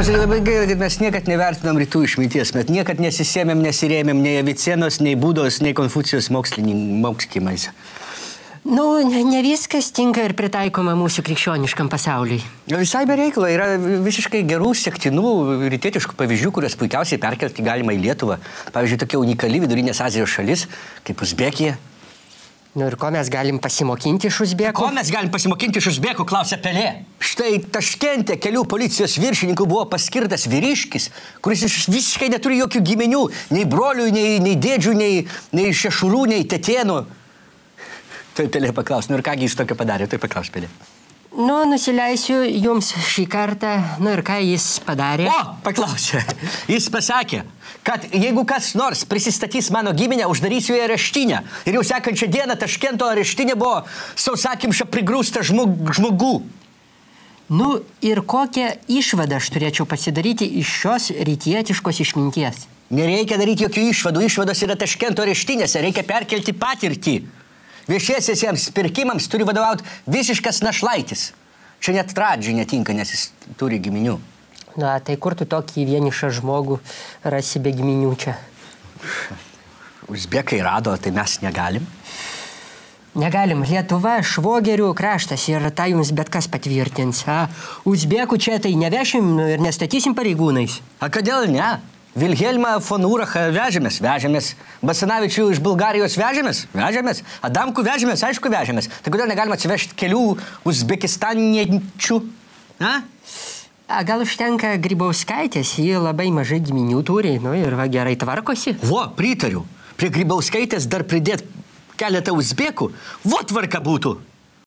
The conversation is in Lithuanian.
Pirmiausia, labai gaila, kad mes niekad nevertinam rytų išminties, mes niekad nesisėmėm, nesirėmėm nei Avicienos, nei Budos, nei Konfucijos mokymais. Nu, ne viskas tinka ir pritaikoma mūsų krikščioniškam pasauliui. Visai be reikalo, yra visiškai gerų, sektinų, rytietiškų pavyzdžių, kurias puikiausiai perkelti galima į Lietuvą. Pavyzdžiui, tokia unikali Vidurinės Azijos šalis, kaip Uzbekija. Nu ir ko mes galim pasimokinti iš Uzbekų? Ko mes galim pasimokinti iš Uzbekų, klausia Pelė. Štai Taškente kelių policijos viršininkų buvo paskirtas vyriškis, kuris visiškai neturi jokių giminių, nei brolių, nei dėdžių, nei šešurų, nei tetėnų. Tai Pelė paklaus, nu ir kągi jis tokio padarė, tai paklaus Pelė. Nu, nusileisiu jums šį kartą, nu ir ką jis padarė? O, paklausė. Jis pasakė, kad jeigu kas nors prisistatys mano giminę, uždarysiu į areštinę. Ir jau sekančią dieną Taškento areštinė buvo sausakimša prigrūsta žmogų. Nu ir kokią išvadą aš turėčiau pasidaryti iš šios rytietiškos išminties? Nereikia daryti jokių išvadų. Išvados yra Taškento areštinėse. Reikia perkelti patirtį. Viešiesiems pirkimams turi vadovauti visiškas našlaitis. Čia net Radžiui netinka, nes jis turi giminių. Na, tai kur tu tokį vienišą žmogų rasi be giminių čia? Uzbekai rado, tai mes negalim. Negalim. Lietuva švogerių kraštas ir tą jums bet kas patvirtins. Uzbekų čia tai nevešim ir nestatysim pareigūnais. A kodėl ne? Vilhelmą von Urachą vežėmės. Basanavičių iš Bulgarijos vežėmės. Adamkų vežėmės, aišku vežėmės. Tai kodėl negalima atsivežti kelių uzbekistaniečių? Gal užtenka Grybauskaitės, ji labai mažai giminių turi, nu ir va gerai tvarkosi. Vo, pritariu. Prie Grybauskaitės dar pridėt keletą uzbekų. Vo tvarka būtų.